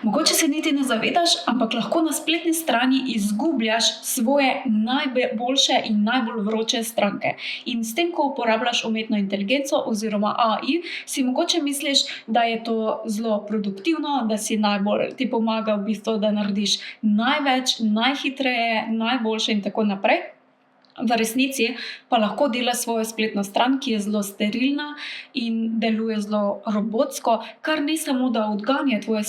Mogoče se niti ne zavedaš, ampak lahko na spletni strani izgubljaš svoje najboljše in najbolj vroče stranke. In s tem, ko uporabljaš umetno inteligenco oziroma AI, si mogoče misliš, da je to zelo produktivno, da ti pomaga v bistvu, da narediš največ, najhitreje, najboljše in tako naprej. V resnici pa lahko dela svojo spletno stran, ki je zelo sterilna in deluje zelo robotsko, kar ne samo, da odganja tvoje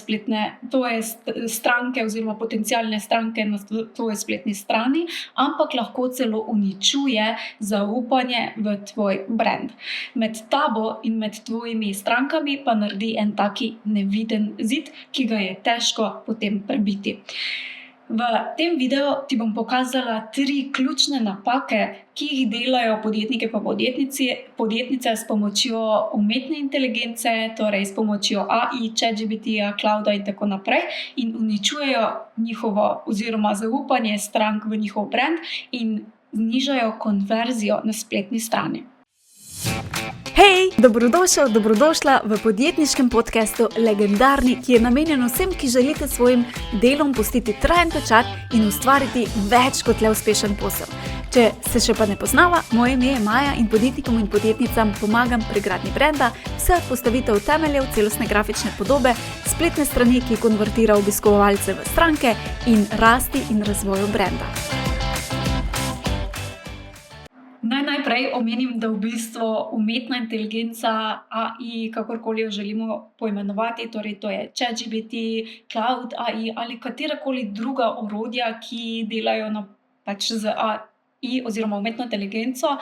stranke oziroma potencialne stranke na tvoji spletni strani, ampak lahko celo uničuje zaupanje v tvoj brand. Med tabo in med tvojimi strankami pa naredi en taki neviden zid, ki ga je težko potem prebiti. V tem videu ti bom pokazala 3 ključne napake, ki jih delajo podjetniki pa podjetnice s pomočjo umetne inteligence, torej s pomočjo AI, ChatGPT-ja, clouda in tako naprej, in uničujejo njihovo oziroma zaupanje strank v njihov brand in znižajo konverzijo na spletni strani. Hej, dobrodošel, dobrodošla v podjetniškem podcastu Legendarni, ki je namenjen vsem, ki želite svojim delom pustiti trajen pečat in ustvariti več kot le uspešen posel. Če se še pa ne poznava, moje ime je Maja in podjetnikom in podjetnicam pomagam pri gradnji brenda, vse postavitev temeljev celostne grafične podobe, spletne strani, ki konvertira obiskovalce v stranke in rasti in razvoju brenda. Najprej omenim, da v bistvu umetna inteligenca, AI, kakorkoli jo želimo poimenovati, torej to je ChatGPT, Cloud AI ali katerakoli druga orodja, ki delajo z AI oziroma umetno inteligenco,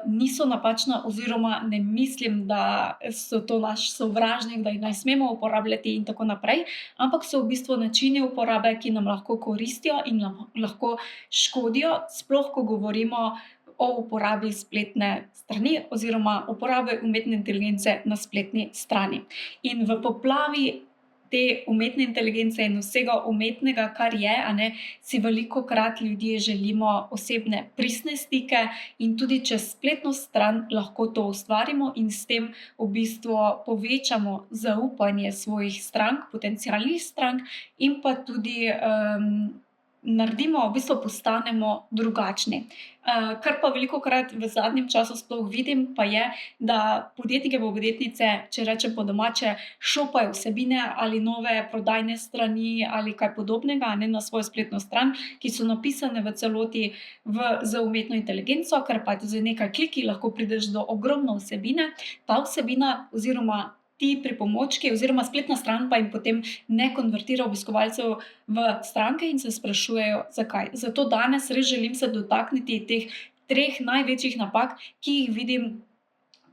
niso napačna oziroma ne mislim, da so to naš sovražnik, da jih ne smemo uporabljati in tako naprej, ampak so v bistvu načini uporabe, ki nam lahko koristijo in nam lahko škodijo, sploh ko govorimo o uporabi spletne strani oziroma uporabe umetne inteligence na spletni strani. In v poplavi te umetne inteligence in vsega umetnega, kar je, si velikokrat ljudje želimo osebne pristne stike in tudi čez spletno stran lahko to ustvarimo in s tem v bistvu povečamo zaupanje svojih strank, potencialnih strank in pa tudi postanemo drugačni. Kar pa velikokrat v zadnjem času sploh vidim, pa je, da podjetniki pa podjetnice, če rečem po domače, šopajo vsebine ali nove prodajne strani ali kaj podobnega, na svojo spletno stran, ki so napisane v celoti z umetno inteligenco, ker pa z nekaj kliki lahko prideš do ogromno vsebine. Ta vsebina oziroma ti pripomočki oziroma spletna stran pa jim potem ne konvertira obiskovalcev v stranke in se sprašujejo, zakaj. Zato danes res želim se dotakniti teh 3 največjih napak, ki jih vidim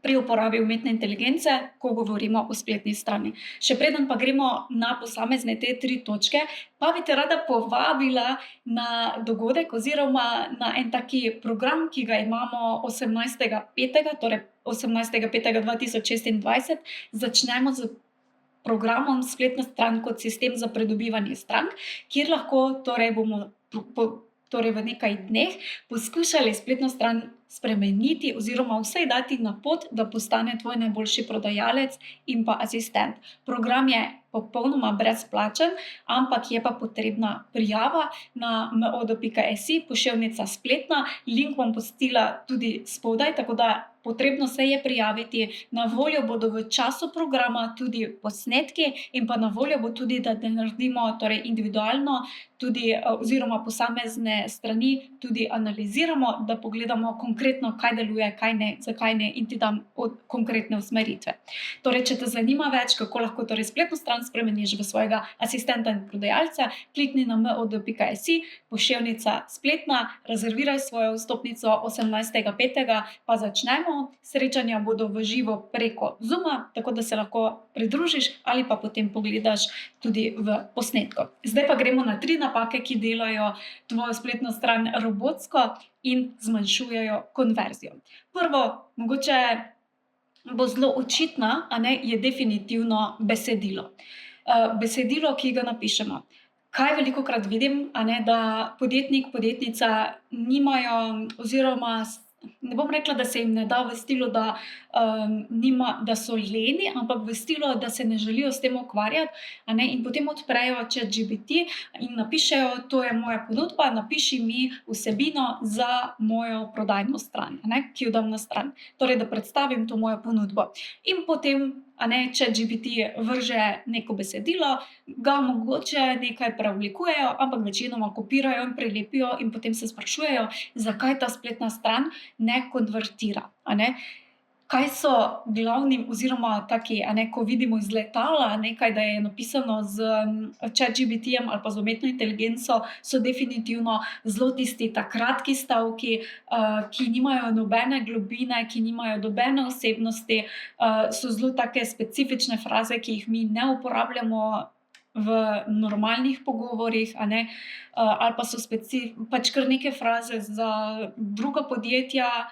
pri uporabi umetne inteligence, ko govorimo o spletni strani. Še preden pa gremo na posamezne te 3 točke, pa bi te rada povabila na dogodek oziroma na en taki program, ki ga imamo 18.5., torej 18.5.2026, začnemo z programom Spletna stran kot sistem za pridobivanje strank, kjer lahko bomo v nekaj dneh poskušali spletno stran spremeniti oziroma vsaj dati na pot, da postane tvoj najboljši prodajalec in pa asistent. Program je popolnoma brezplačen, ampak je pa potrebna prijava na mod.si, /spletna. Link bom pustila tudi spodaj, tako da potrebno se je prijaviti. Na voljo bodo v času programa tudi posnetki in pa na voljo bo tudi, da naredimo individualno tudi oziroma posamezne strani tudi analiziramo, da pogledamo konkretno, kaj deluje, kaj ne, zakaj ne in ti dam konkretne usmeritve. Torej, če te zanima več, kako lahko spletno stran spremeniš v svojega asistenta in prodajalca, klikni na mod.si, /spletna, rezerviraj svojo vstopnico 18.5., pa začnemo. Srečanja bodo v živo preko Zooma, tako da se lahko pridružiš ali pa potem pogledaš tudi v posnetku. Zdaj pa gremo na 3 napake, ki delajo tvojo spletno stran robotsko in zmanjšujejo konverzijo. Prvo, mogoče bo zelo očitna, je definitivno besedilo. Besedilo, ki ga napišemo. Kaj velikokrat vidim, da podjetnik, podjetnica nimajo oziroma ne bom rekla, da se jim ne da v stilu, da, da so leni, ampak v stilu, da se ne želijo s tem ukvarjati, a ne, in potem odprejo ChatGPT in napišejo: "To je moja ponudba, napiši mi vsebino za mojo prodajno stran, a ne, ki jo dam na stran." Torej, da predstavim to mojo ponudbo. In potem, a ne, ChatGPT vrže neko besedilo, ga mogoče nekaj preoblikujejo, ampak večinoma kopirajo in prelepijo in potem se sprašujejo, zakaj ta spletna stran ne konvertira, a ne. Kaj so glavni oziroma taki, a ne, ko vidimo iz letala nekaj, da je napisano z ChatGPT-jem ali pa z umetno inteligenco, so definitivno zelo tisti kratki stavki, ki nimajo nobene globine, ki nimajo nobene osebnosti, so zelo take specifične fraze, ki jih mi ne uporabljamo v normalnih pogovorih, a ne, ali pa so pač kar neke fraze za druga podjetja,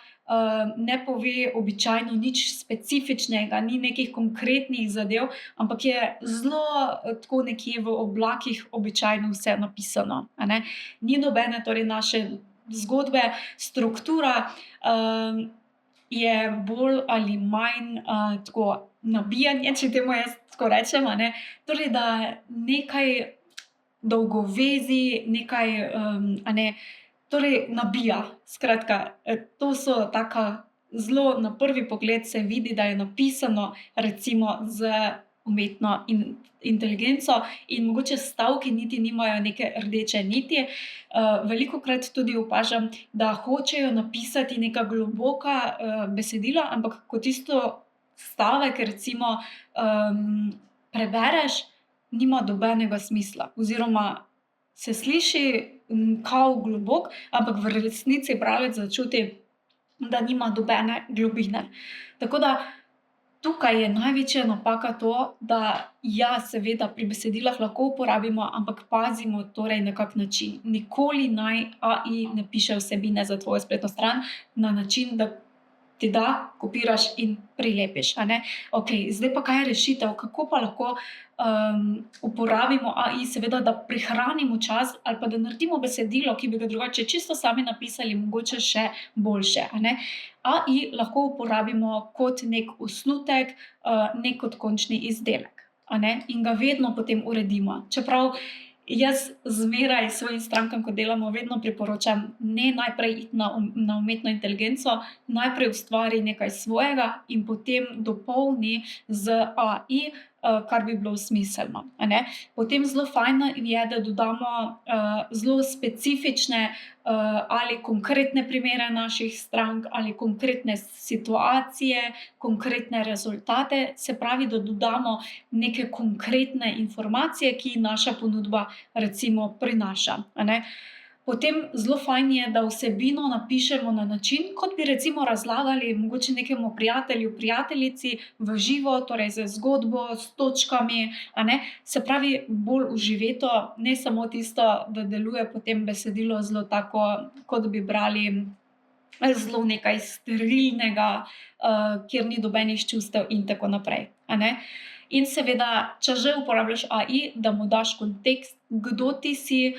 ne pove običajno nič specifičnega, ni nekih konkretnih zadev, ampak je zelo tako nekje v oblakih običajno vse napisano, a ne. Ni nobene torej naše zgodbe, struktura, je bolj ali manj, tako nabijanje, če temu jaz tako rečem, a ne. Torej, da nekaj dolgovezi, nekaj, a ne, torej nabija. Skratka, to so taka zelo na prvi pogled se vidi, da je napisano recimo z umetno inteligenco in mogoče stavki niti nimajo neke rdeče niti. Velikokrat tudi opažam, da hočejo napisati neka globoka, besedila, ampak ko tisto stavek recimo, prebereš, nima nobenega smisla oziroma se sliši, kao globok, ampak v resnici bralec začuti, da nima nobene globine. Tako da tukaj je največja napaka to, da ja, seveda pri besedilah lahko uporabimo, ampak pazimo torej, na kak način. Nikoli naj AI ne piše vsebine za tvojo spletno stran na način, da ti da, kopiraš in prilepiš, a ne. Okej, zdaj pa kaj je rešitev? Kako pa lahko, uporabimo AI, seveda, da prihranimo čas ali pa da naredimo besedilo, ki bi ga drugače čisto sami napisali, mogoče še boljše, a ne. AI lahko uporabimo kot neki osnutek, ne kot končni izdelek, a ne, in ga vedno potem uredimo. Čeprav jaz zmeraj svojim strankam, ko delamo, vedno priporočam, ne najprej iti na umetno inteligenco, najprej ustvari nekaj svojega in potem dopolni z AI, kar bi bilo smiselno, a ne. Potem zelo fajn je, da dodamo, zelo specifične, ali konkretne primere naših strank ali konkretne situacije, konkretne rezultate, se pravi, da dodamo neke konkretne informacije, ki jih naša ponudba recimo prinaša, a ne. Potem zelo fajn je, da vsebino napišemo na način, kot bi recimo razlagali mogoče nekemu prijatelju, prijateljici v živo, torej z zgodbo, s točkami, a ne. Se pravi, bolj vživeto, ne samo tisto, da deluje potem besedilo zelo tako, kot bi brali zelo nekaj sterilnega, kjer ni nobenih čustev in tako naprej, a ne. In seveda, če že uporabljaš AI, da mu daš kontekst, kdo ti si,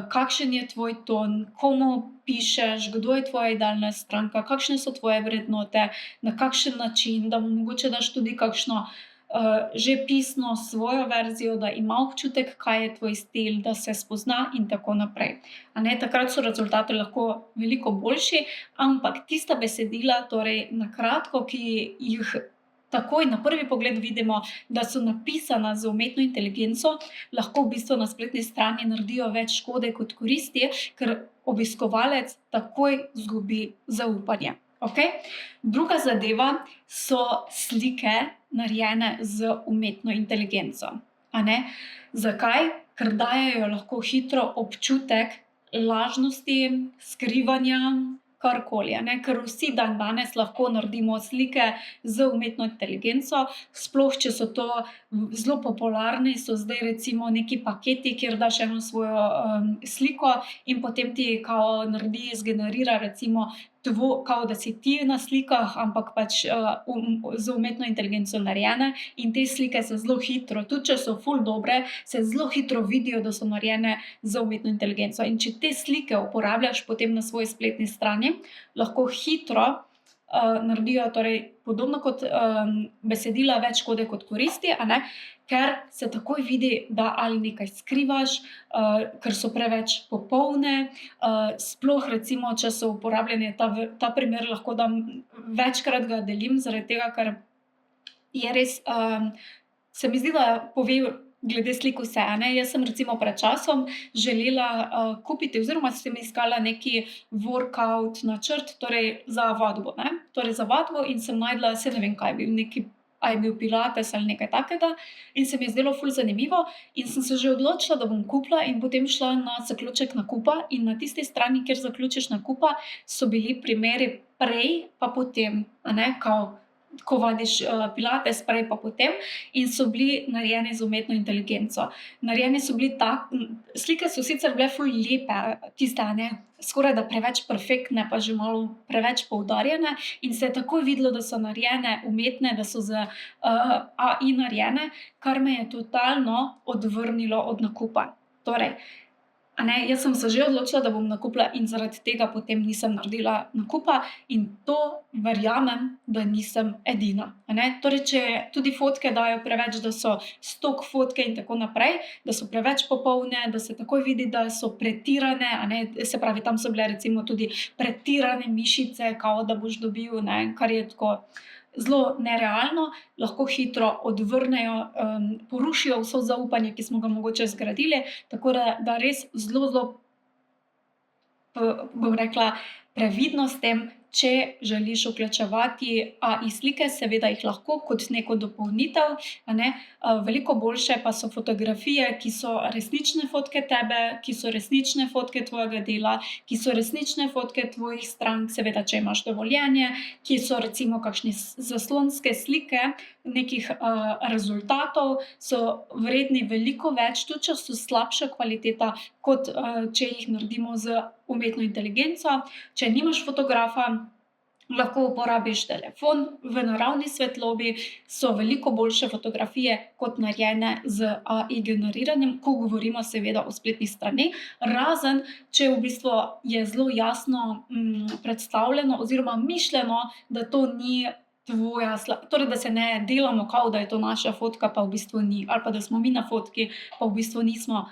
kakšen je tvoj ton, komu pišeš, kdo je tvoja idealna stranka, kakšne so tvoje vrednote, na kakšen način, da mu mogoče daš tudi kakšno, že pisno svojo verzijo, da ima občutek, kaj je tvoj stil, da se spozna in tako naprej, a ne. Takrat so rezultati lahko veliko boljši, ampak tista besedila, torej na kratko, ki jih takoj na prvi pogled vidimo, da so napisana z umetno inteligenco, lahko v bistvu na spletni strani naredijo več škode kot koristi, ker obiskovalec takoj izgubi zaupanje, okej. Druga zadeva so slike, narejene z umetno inteligenco, a ne. Zakaj? Ker dajejo lahko hitro občutek lažnosti, skrivanja, karkoli, a ne, ker vsi dandanes lahko naredimo slike z umetno inteligenco, sploh če so to zelo popularni, so zdaj recimo neki paketi, kjer daš eno svojo, sliko in potem ti kao naredi, zgenerira recimo kao da si ti na slikah, ampak pač z umetno inteligenco narejene in te slike se zelo hitro, tudi če so ful dobre, se zelo hitro vidijo, da so narejene z umetno inteligenco. In če te slike uporabljaš potem na svoji spletni strani, lahko hitro naredijo, torej podobno kot besedila, več škode kot koristi, a ne? Ker se takoj vidi, da ali nekaj skrivaš, ker so preveč popolne, sploh recimo, če so uporabljene, ta primer lahko dam, večkrat ga delim, zaradi tega, ker je res, se mi zdi, da pove glede slik vse, a ne. Jaz sem recimo pred časom želela kupiti oziroma sem iskala neki workout načrt, torej za vadbo, ne. Torej za vadbo in sem našla, saj ne vem, kaj je bil, neki, a je bil pilates ali nekaj takega, in se mi je zdelo ful zanimivo in sem se že odločila, da bom kupila in potem šla na zaključek nakupa in na tisti strani, kjer zaključiš nakupa, so bili primeri prej pa potem, a ne, kao, ko vadiš pilates, prej pa potem, in so bili narejeni z umetno inteligenco. Narejeni so bili slike so sicer bile ful lepe, tiste, a ne, skorajda preveč perfektne, pa že malo preveč poudarjene in se je takoj videlo, da so narejene umetne, da so z AI narejene, kar me je totalno odvrnilo od nakupa. Torej, a ne, jaz sem se že odločila, da bom nakupila in zaradi tega potem nisem naredila nakupa in to verjamem, da nisem edina, a ne. Torej, če tudi fotke dajo preveč, da so stok fotke in tako naprej, da so preveč popolne, da se takoj vidi, da so pretirane, a ne, se pravi, tam so bile recimo tudi pretirane mišice, kao da boš dobil, ne, kar je tako zelo nerealno, lahko hitro odvrnejo, porušijo vso zaupanje, ki smo ga mogoče zgradili, tako da res zelo, bom rekla, previdno s tem, če želiš vključevati AI slike, seveda jih lahko kot neko dopolnitev, a ne, veliko boljše pa so fotografije, ki so resnične fotke tebe, ki so resnične fotke tvojega dela, ki so resnične fotke tvojih strank, seveda, če imaš dovoljenje, ki so recimo kakšne zaslonske slike nekih rezultatov, so vredni veliko več, tudi če so slabša kvaliteta, kot če jih naredimo z umetno inteligenco. Če nimaš fotografa, lahko uporabiš telefon v naravni svetlobi, so veliko boljše fotografije kot narejene z AI generiranjem, ko govorimo seveda o spletnih straneh, razen če v bistvu je zelo jasno predstavljeno oziroma mišljeno, da to ni tvoja torej, da se ne delamo, kao da je to naša fotka, pa v bistvu ni, ali pa da smo mi na fotki, pa v bistvu nismo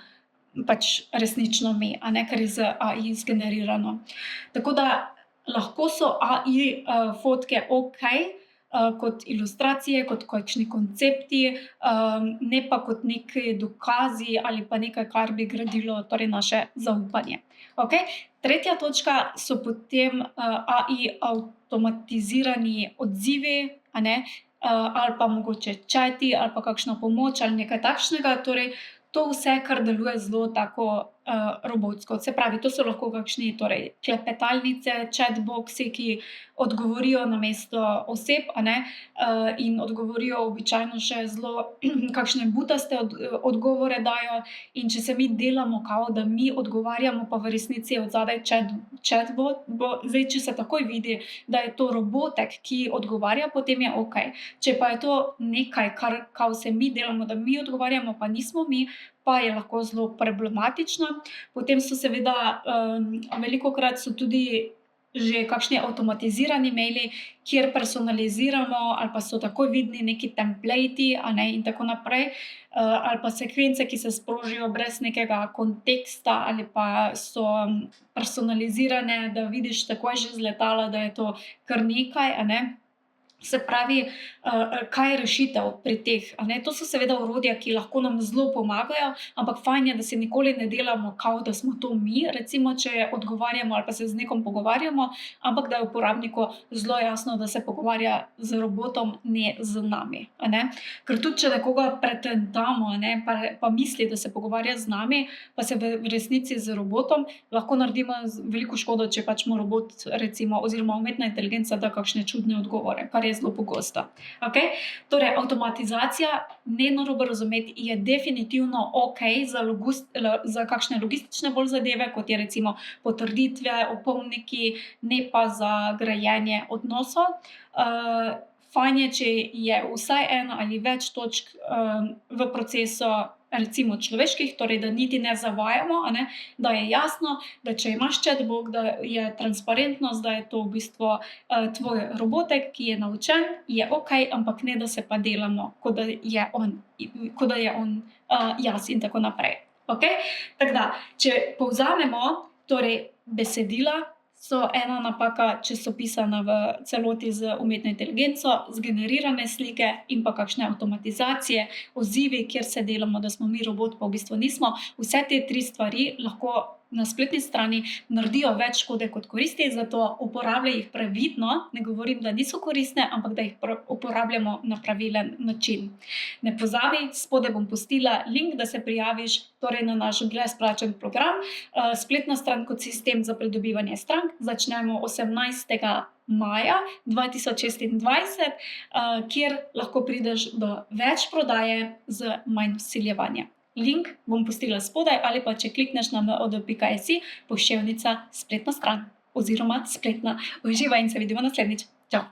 pač resnično mi, a ne, ker je z AI zgenerirano. Tako da lahko so AI fotke okej, kot ilustracije, kot kakšni koncepti, ne pa kot neki dokazi ali pa nekaj, kar bi gradilo torej naše zaupanje. Okej? Tretja točka so potem AI avtomatizirani odzivi, a ne, ali pa mogoče chati ali pa kakšna pomoč ali nekaj takšnega, torej to vse, kar deluje zelo tako robotsko. Se pravi, to so lahko kakšni torej klepetalnice, chatboxi, ki odgovorijo namesto oseb, a ne, in odgovorijo običajno še zelo kakšne butaste odgovore dajo, in če se mi delamo, kao da mi odgovarjamo, pa v resnici je odzadaj chatbot, zdaj, če se takoj vidi, da je to robotek, ki odgovarja, potem je okej. Če pa je to nekaj, kar kao se mi delamo, da mi odgovarjamo, pa nismo mi, pa je lahko zelo problematično. Potem so seveda velikokrat so tudi že kakšni avtomatizirani maili, kjer personaliziramo ali pa so takoj vidni neki templati, a ne, in tako naprej, ali pa sekvence, ki se sprožijo brez nekega konteksta ali pa so personalizirane, da vidiš takoj že z letala, da je to kar nekaj, a ne. Se pravi, kaj je rešitev pri teh, a ne. To so seveda orodja, ki lahko nam zelo pomagajo, ampak fajn je, da si nikoli ne delamo, kao da smo to mi, recimo, če odgovarjamo ali pa se z nekom pogovarjamo, ampak da je uporabniku zelo jasno, da se pogovarja z robotom, ne z nami, a ne. Ker tudi če nekoga pretentamo, a ne, pa misli, da se pogovarja z nami, pa se v resnici z robotom, lahko naredimo veliko škodo, če pač mu robot recimo oziroma umetna inteligenca da kakšne čudne odgovore, kar je je zelo pogosto. Okay? Torej, avtomatizacija, ne narobe razumeti, je definitivno ok za kakšne logistične bolj zadeve, kot je recimo potrditve, opomniki, ne pa za grajenje odnosov. Fajn je, če je vsaj ena ali več točk v procesu, recimo človeških, torej da niti ne zavajamo, da je jasno, da če imaš chatbot, da je transparentnost, da je to v bistvu tvoj robotek, ki je naučen, je ok, ampak ne, da se pa delamo, kot da je on jaz in tako naprej. Okay? Tako da, če povzamemo, torej besedila so ena napaka, če so pisana v celoti z umetno inteligenco, zgenerirane slike in pa kakšne avtomatizacije, odzivi, kjer se delamo, da smo mi robot, pa v bistvu nismo. Vse te 3 stvari lahko na spletni strani naredijo več škode kot koristi, zato uporabljaj jih previdno. Ne govorim, da niso koristne, ampak da jih uporabljamo na pravilen način. Ne pozabi, spodaj bom pustila link, da se prijaviš torej na naš brezplačen program. Spletna stran kot sistem za pridobivanje strank. Začnemo 18. maja 2026, kjer lahko prideš do več prodaje z manj vsiljevanja. Link bom pustila spodaj, ali pa če klikneš na mod.si, poševnica spletna stran oziroma spletna. Uživaj in se vidimo naslednjič. Čau!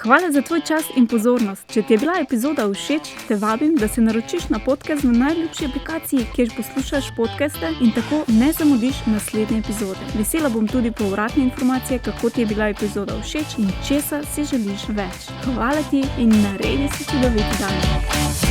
Hvala za tvoj čas in pozornost. Če ti je bila epizoda všeč, te vabim, da se naročiš na podcast na najljubši aplikaciji, kjer poslušaš podcaste in tako ne zamudiš naslednje epizode. Vesela bom tudi povratne informacije, kako ti je bila epizoda všeč in česa si želiš več. Hvala ti in naredi si čudovit dan.